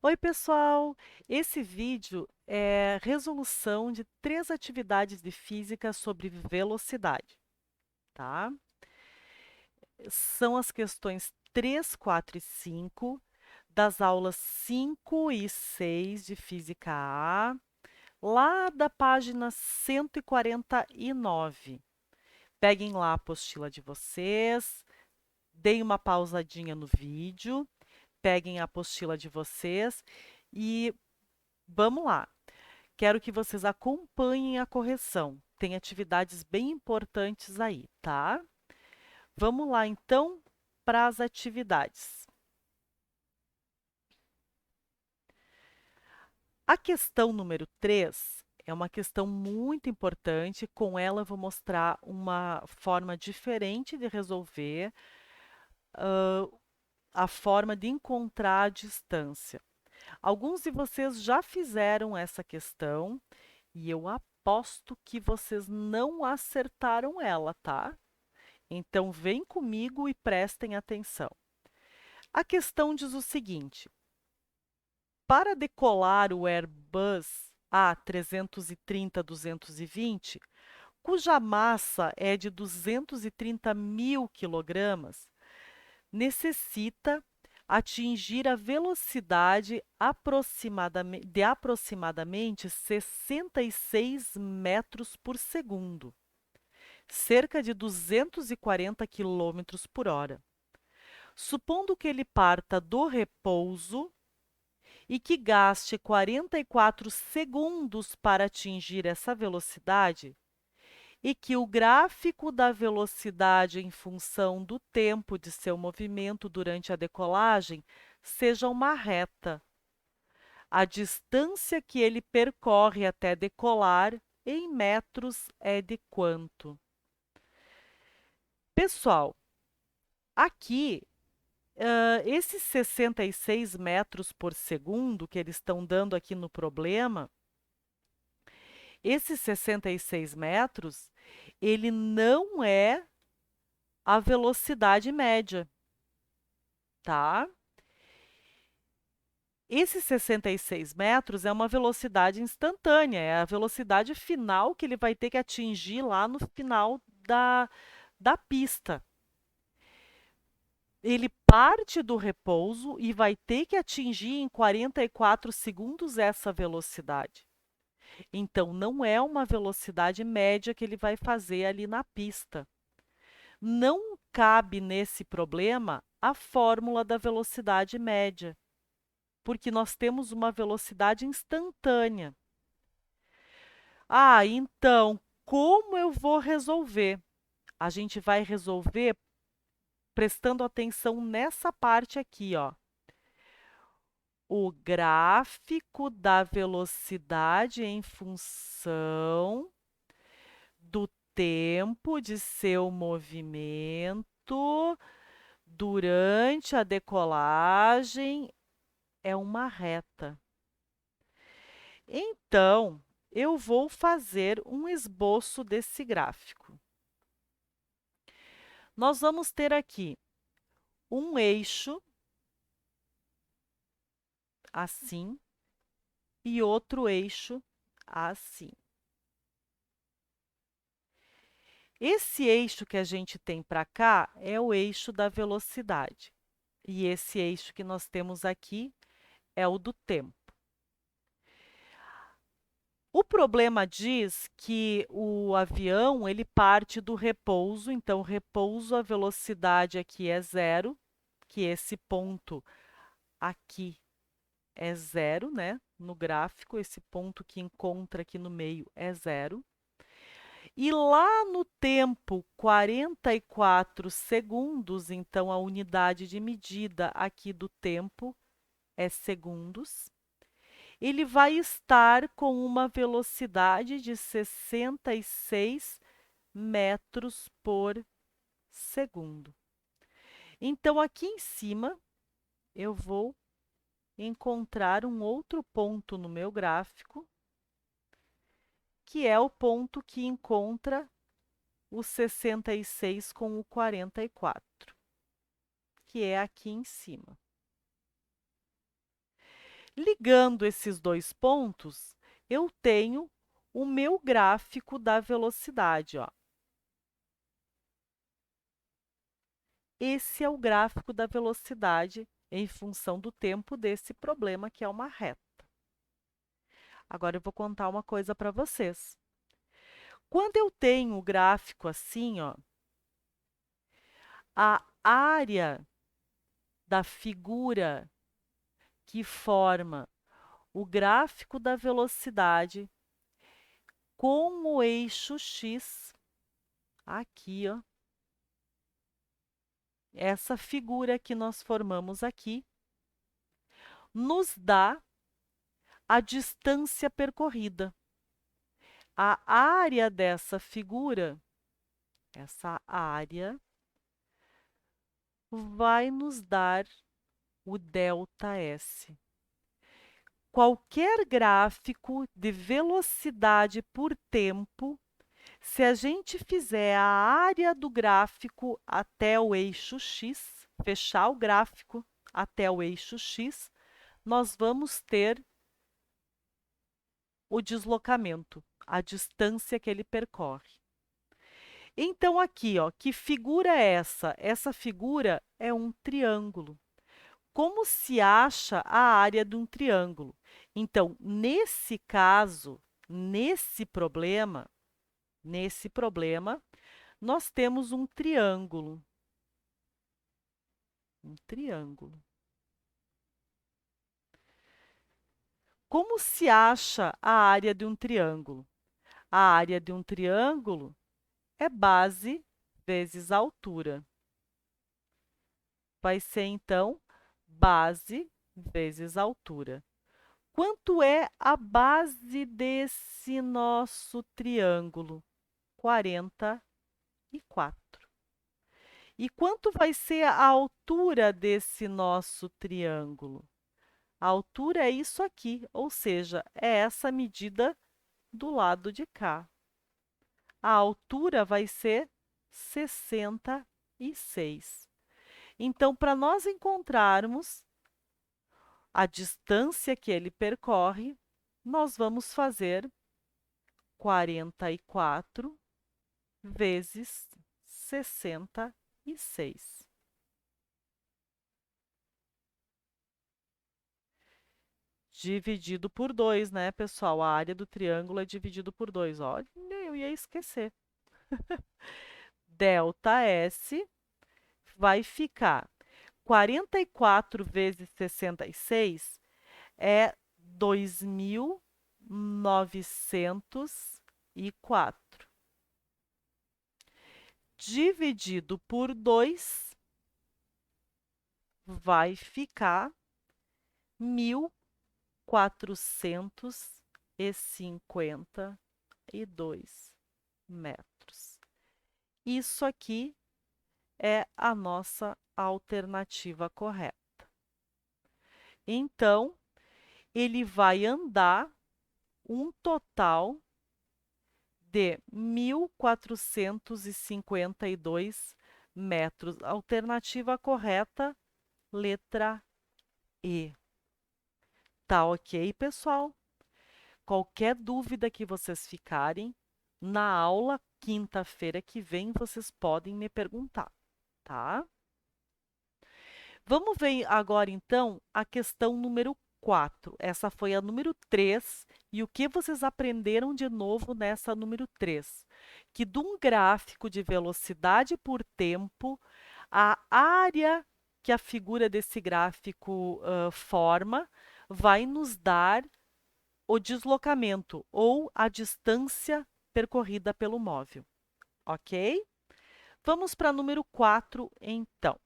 Oi, pessoal! Esse vídeo é resolução de 3 atividades de física sobre velocidade, tá? São as questões 3, 4 e 5 das aulas 5 e 6 de Física A, lá da página 149. Peguem lá a apostila de vocês, deem uma pausadinha no vídeo, peguem a apostila de vocês e vamos lá. Quero que vocês acompanhem a correção. Tem atividades bem importantes aí, tá? Vamos lá, então, para as atividades. A questão número 3 é uma questão muito importante. Com ela, eu vou mostrar uma forma diferente de resolver, a forma de encontrar a distância. Alguns de vocês já fizeram essa questão e eu aposto que vocês não acertaram ela, tá? Então, vem comigo e prestem atenção. A questão diz o seguinte: para decolar o Airbus A330-220, cuja massa é de 230 mil quilogramas, necessita atingir a velocidade de aproximadamente 66 metros por segundo, cerca de 240 quilômetros por hora. Supondo que ele parta do repouso e que gaste 44 segundos para atingir essa velocidade, e que o gráfico da velocidade em função do tempo de seu movimento durante a decolagem seja uma reta. A distância que ele percorre até decolar em metros é de quanto? Pessoal, aqui esses 66 metros por segundo que eles estão dando aqui no problema, esses 66 metros, ele não é a velocidade média, tá? Esses 66 metros é uma velocidade instantânea, é a velocidade final que ele vai ter que atingir lá no final da pista. Ele parte do repouso e vai ter que atingir em 44 segundos essa velocidade. Então, não é uma velocidade média que ele vai fazer ali na pista. Não cabe nesse problema a fórmula da velocidade média, porque nós temos uma velocidade instantânea. Ah, então, como eu vou resolver? A gente vai resolver prestando atenção nessa parte aqui, ó. O gráfico da velocidade em função do tempo de seu movimento durante a decolagem é uma reta. Então, eu vou fazer um esboço desse gráfico. Nós vamos ter aqui um eixo assim e outro eixo assim. Esse eixo que a gente tem para cá é o eixo da velocidade. E esse eixo que nós temos aqui é o do tempo. O problema diz que o avião ele parte do repouso, então repouso, a velocidade aqui é zero, que esse ponto aqui é zero, né? No gráfico, esse ponto que encontra aqui no meio é zero. E lá no tempo, 44 segundos, então a unidade de medida aqui do tempo é segundos, ele vai estar com uma velocidade de 66 metros por segundo. Então, aqui em cima, eu vou encontrar um outro ponto no meu gráfico, que é o ponto que encontra o 66 com o 44, que é aqui em cima. Ligando esses dois pontos, eu tenho o meu gráfico da velocidade, ó. Esse é o gráfico da velocidade em função do tempo desse problema, que é uma reta. Agora eu vou contar uma coisa para vocês. Quando eu tenho o gráfico assim, ó, a área da figura que forma o gráfico da velocidade com o eixo x, aqui, ó, essa figura que nós formamos aqui, nos dá a distância percorrida. A área dessa figura, essa área, vai nos dar o ΔS. Qualquer gráfico de velocidade por tempo, se a gente fizer a área do gráfico até o eixo x, fechar o gráfico até o eixo x, nós vamos ter o deslocamento, a distância que ele percorre. Então, aqui, ó, que figura é essa? Essa figura é um triângulo. Como se acha a área de um triângulo? Então, nesse caso, nesse problema, nós temos um triângulo. Um triângulo. Como se acha a área de um triângulo? A área de um triângulo é base vezes altura. Vai ser, então, base vezes altura. Quanto é a base desse nosso triângulo? 44. E quanto vai ser a altura desse nosso triângulo? A altura é isso aqui, ou seja, é essa medida do lado de cá. A altura vai ser 66. Então, para nós encontrarmos a distância que ele percorre, nós vamos fazer 44 vezes 66. Dividido por 2, né, pessoal? A área do triângulo é dividido por 2. Olha, eu ia esquecer. ΔS vai ficar 44 vezes 66 é 2.904. Dividido por 2 vai ficar 1.452 metros. Isso aqui é a nossa alternativa correta. Então, ele vai andar um total de 1.452 metros. Alternativa correta, letra E. Tá ok, pessoal? Qualquer dúvida que vocês ficarem, na aula quinta-feira que vem, vocês podem me perguntar, tá? Vamos ver agora, então, a questão número 4. Essa foi a número 3. E o que vocês aprenderam de novo nessa número 3? Que de um gráfico de velocidade por tempo, a área que a figura desse gráfico forma vai nos dar o deslocamento ou a distância percorrida pelo móvel. Ok? Vamos para número 4, então.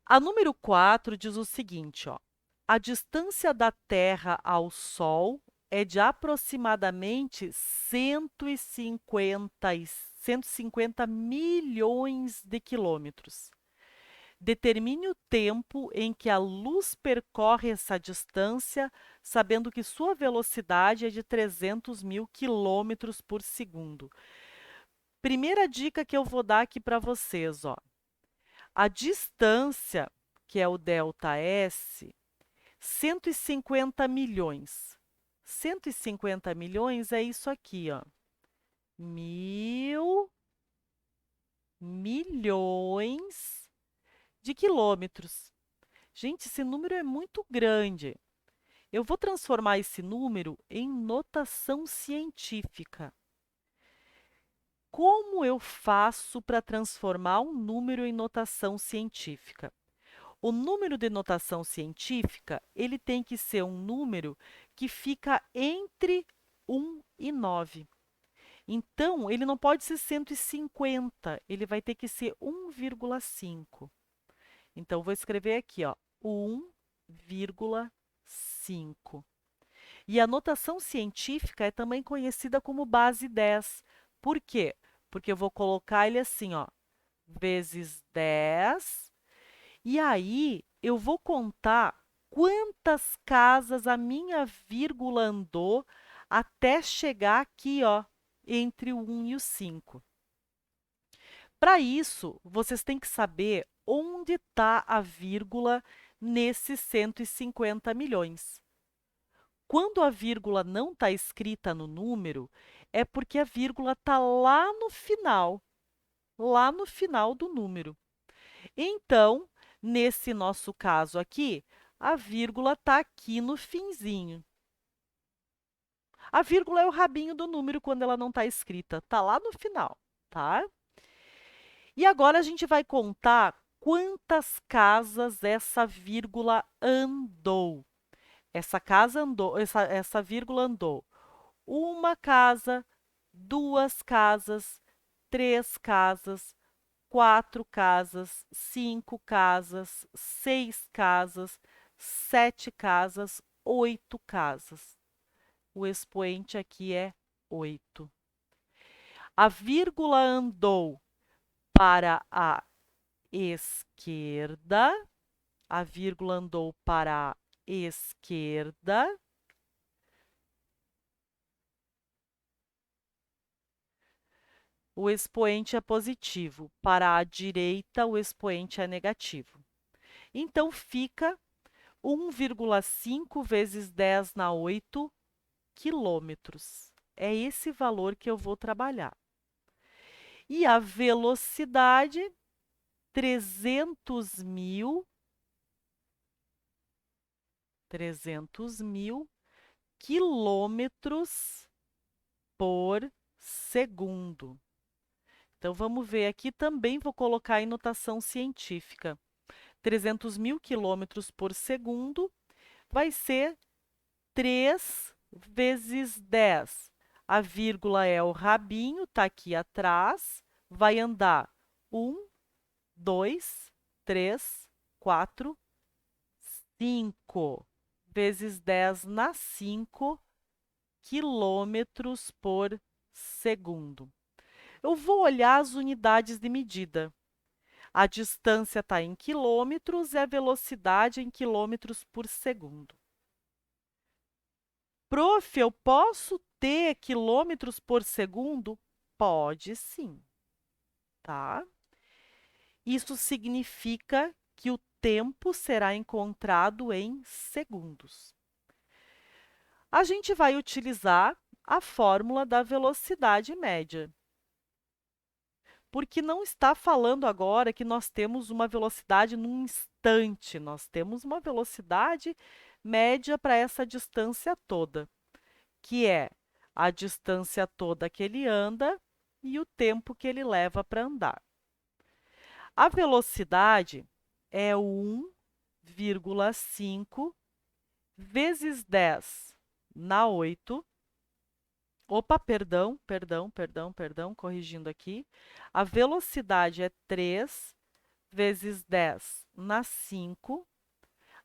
A número 4 diz o seguinte, ó: a distância da Terra ao Sol é de aproximadamente 150 milhões de quilômetros. Determine o tempo em que a luz percorre essa distância, sabendo que sua velocidade é de 300 mil quilômetros por segundo. Primeira dica que eu vou dar aqui para vocês, ó. A distância que é o ΔS, 150 milhões. 150 milhões é isso aqui, ó. 1.000 milhões de quilômetros. Gente, esse número é muito grande. Eu vou transformar esse número em notação científica. Como eu faço para transformar um número em notação científica? O número de notação científica, ele tem que ser um número que fica entre 1 e 9. Então, ele não pode ser 150, ele vai ter que ser 1,5. Então, vou escrever aqui, ó, 1,5. E a notação científica é também conhecida como base 10. Por quê? Porque eu vou colocar ele assim, ó, vezes 10. E aí, eu vou contar quantas casas a minha vírgula andou até chegar aqui, ó, entre o 1 e o 5. Para isso, vocês têm que saber onde está a vírgula nesses 150 milhões. Quando a vírgula não está escrita no número, é porque a vírgula está lá no final do número. Então, nesse nosso caso aqui, a vírgula está aqui no finzinho. A vírgula é o rabinho do número quando ela não está escrita, está lá no final, tá? E agora a gente vai contar quantas casas essa vírgula andou. Essa vírgula andou uma casa, duas casas, três casas, quatro casas, cinco casas, seis casas, sete casas, oito casas. O expoente aqui é 8. A vírgula andou para a esquerda, a vírgula andou para a esquerda, o expoente é positivo. Para a direita, o expoente é negativo. Então, fica 1,5 vezes 10 na 8 quilômetros. É esse valor que eu vou trabalhar. E a velocidade, 300 mil quilômetros por segundo. Então, vamos ver aqui, também vou colocar em notação científica. 300 mil quilômetros por segundo vai ser 3 vezes 10. A vírgula é o rabinho, está aqui atrás, vai andar 1, 2, 3, 4, 5 vezes 10 na 5 quilômetros por segundo. Eu vou olhar as unidades de medida. A distância está em quilômetros e a velocidade em quilômetros por segundo. Prof, eu posso ter quilômetros por segundo? Pode sim, tá? Isso significa que o tempo será encontrado em segundos. A gente vai utilizar a fórmula da velocidade média. Porque não está falando agora que nós temos uma velocidade num instante, nós temos uma velocidade média para essa distância toda, que é a distância toda que ele anda e o tempo que ele leva para andar. A velocidade é 1,5 vezes 10 na 8. Opa, perdão, corrigindo aqui. A velocidade é 3 vezes 10 na 5.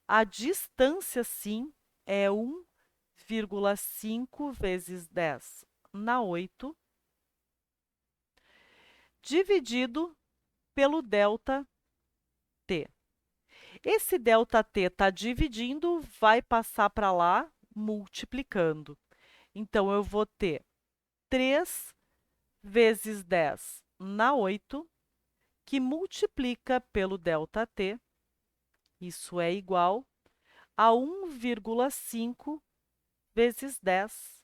A distância, sim, é 1,5 vezes 10 na 8, dividido pelo ΔT. Esse ΔT está dividindo, vai passar para lá, multiplicando. Então, eu vou ter 3 vezes 10 na 8, que multiplica pelo ΔT, Isso é igual a 1,5 vezes 10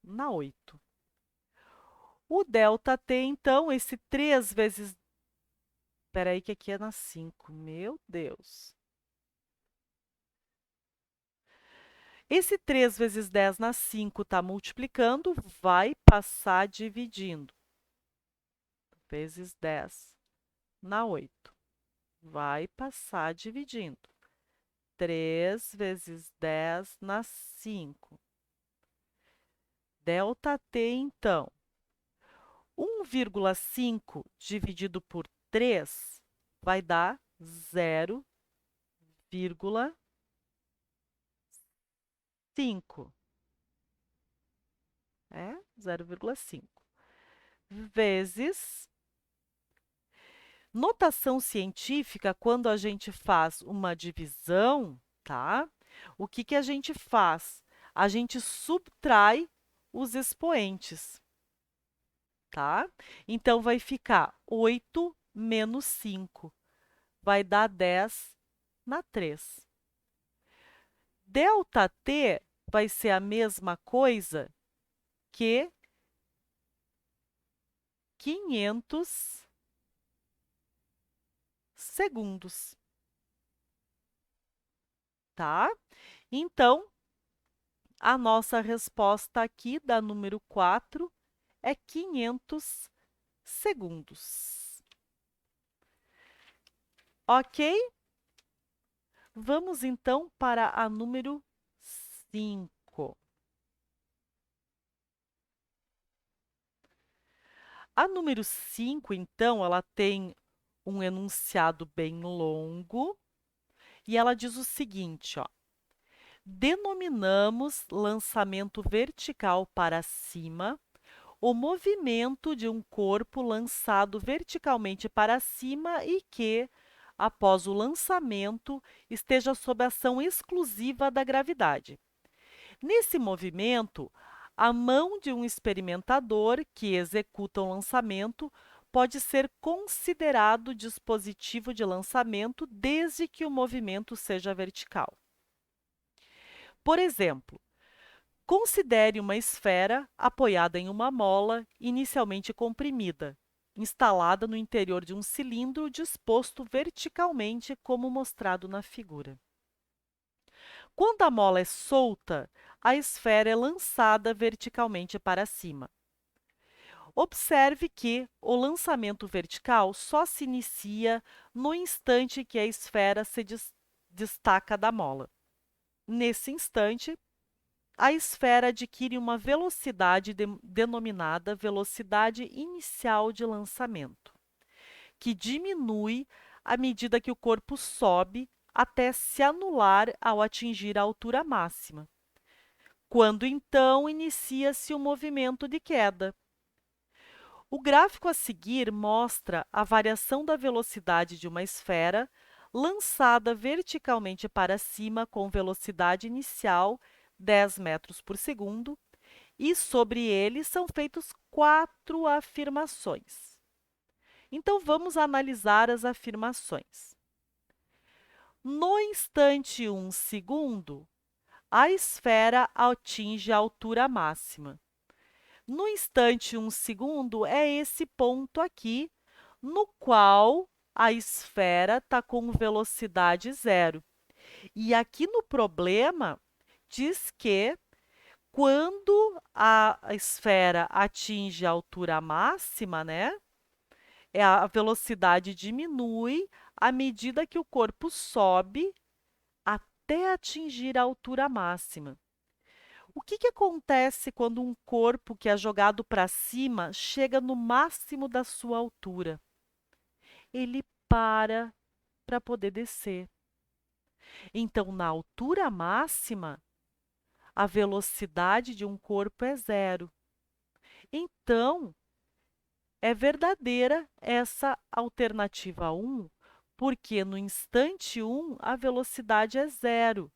na 8. O ΔT, então, esse 3 vezes... Espera aí que aqui é na 5. Meu Deus. Esse 3 vezes 10 na 5 está multiplicando, vai passar dividindo. Vezes 10 na 8. Vai passar dividindo. 3 vezes 10 na 5. ΔT, então, 1,5 dividido por 3 vai dar 0,5. É 0,5. Vezes... Notação científica, quando a gente faz uma divisão, tá? O que que a gente faz? A gente subtrai os expoentes, tá? Então, vai ficar 8 menos 5. Vai dar 10 na 3. ΔT vai ser a mesma coisa que 500 segundos, tá? Então, a nossa resposta aqui da número 4 é 500 segundos. Ok? Vamos, então, para a número 5. A número 5, então, ela tem um enunciado bem longo e ela diz o seguinte, ó. Denominamos lançamento vertical para cima o movimento de um corpo lançado verticalmente para cima e que, após o lançamento, esteja sob ação exclusiva da gravidade. Nesse movimento, a mão de um experimentador que executa o lançamento pode ser considerado dispositivo de lançamento desde que o movimento seja vertical. Por exemplo, considere uma esfera apoiada em uma mola inicialmente comprimida, instalada no interior de um cilindro disposto verticalmente, como mostrado na figura. Quando a mola é solta, a esfera é lançada verticalmente para cima. Observe que o lançamento vertical só se inicia no instante que a esfera se destaca da mola. Nesse instante, a esfera adquire uma velocidade denominada velocidade inicial de lançamento, que diminui à medida que o corpo sobe até se anular ao atingir a altura máxima, quando então inicia-se o movimento de queda. O gráfico a seguir mostra a variação da velocidade de uma esfera lançada verticalmente para cima com velocidade inicial 10 metros por segundo, e sobre ele são feitas 4 afirmações. Então, vamos analisar as afirmações. No instante 1 segundo, a esfera atinge a altura máxima. No instante 1 segundo, é esse ponto aqui, no qual a esfera está com velocidade zero. E aqui no problema, diz que quando a esfera atinge a altura máxima, né, a velocidade diminui à medida que o corpo sobe até atingir a altura máxima. O que que acontece quando um corpo que é jogado para cima chega no máximo da sua altura? Ele para poder descer. Então, na altura máxima, a velocidade de um corpo é zero. Então, é verdadeira essa alternativa 1, porque no instante 1 a velocidade é zero.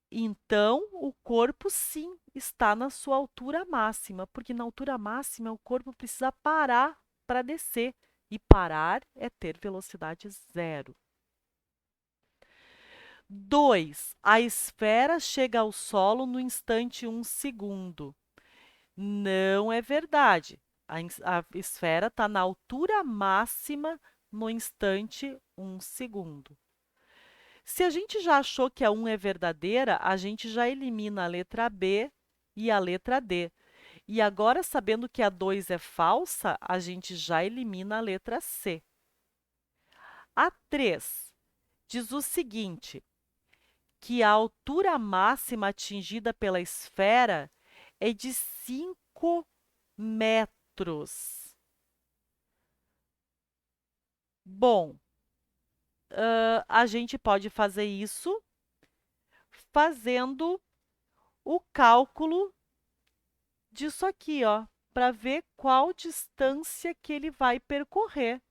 Então, o corpo sim está na sua altura máxima, porque na altura máxima o corpo precisa parar para descer. E parar é ter velocidade zero. 2. A esfera chega ao solo no instante 1 segundo. Não é verdade. A esfera está na altura máxima no instante 1 segundo. Se a gente já achou que a 1 é verdadeira, a gente já elimina a letra B e a letra D. E agora, sabendo que a 2 é falsa, a gente já elimina a letra C. A 3 diz o seguinte, que a altura máxima atingida pela esfera é de 5 metros. Bom, a gente pode fazer isso fazendo o cálculo disso aqui, ó, para ver qual distância que ele vai percorrer,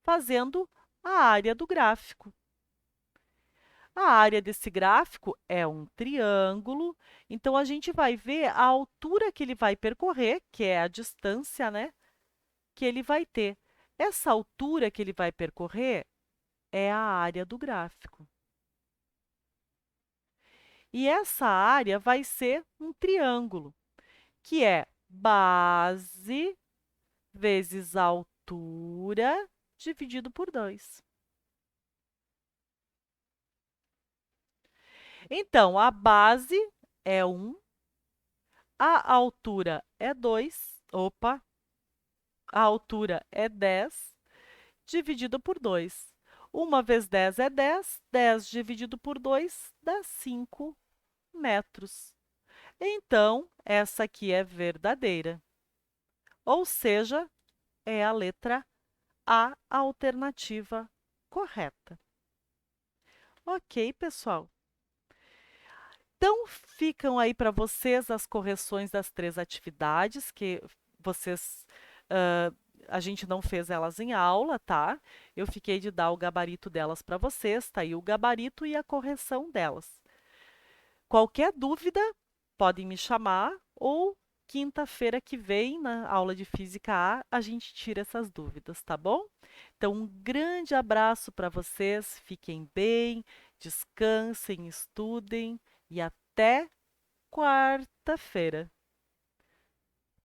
fazendo a área do gráfico. A área desse gráfico é um triângulo, então a gente vai ver a altura que ele vai percorrer, que é a distância, né, que ele vai ter. Essa altura que ele vai percorrer é a área do gráfico. E essa área vai ser um triângulo, que é base vezes altura dividido por 2. Então, a base é 1, a altura é 2, opa, a altura é 10, dividido por 2. 1 vezes 10 é 10, 10 dividido por 2 dá 5 metros. Então, essa aqui é verdadeira. Ou seja, é a letra A, a alternativa correta. Ok, pessoal? Então, ficam aí para vocês as correções das 3 atividades que vocês, a gente não fez elas em aula, tá? Eu fiquei de dar o gabarito delas para vocês, tá aí o gabarito e a correção delas. Qualquer dúvida, podem me chamar ou quinta-feira que vem, na aula de Física A gente tira essas dúvidas, tá bom? Então, um grande abraço para vocês, fiquem bem, descansem, estudem e até quarta-feira.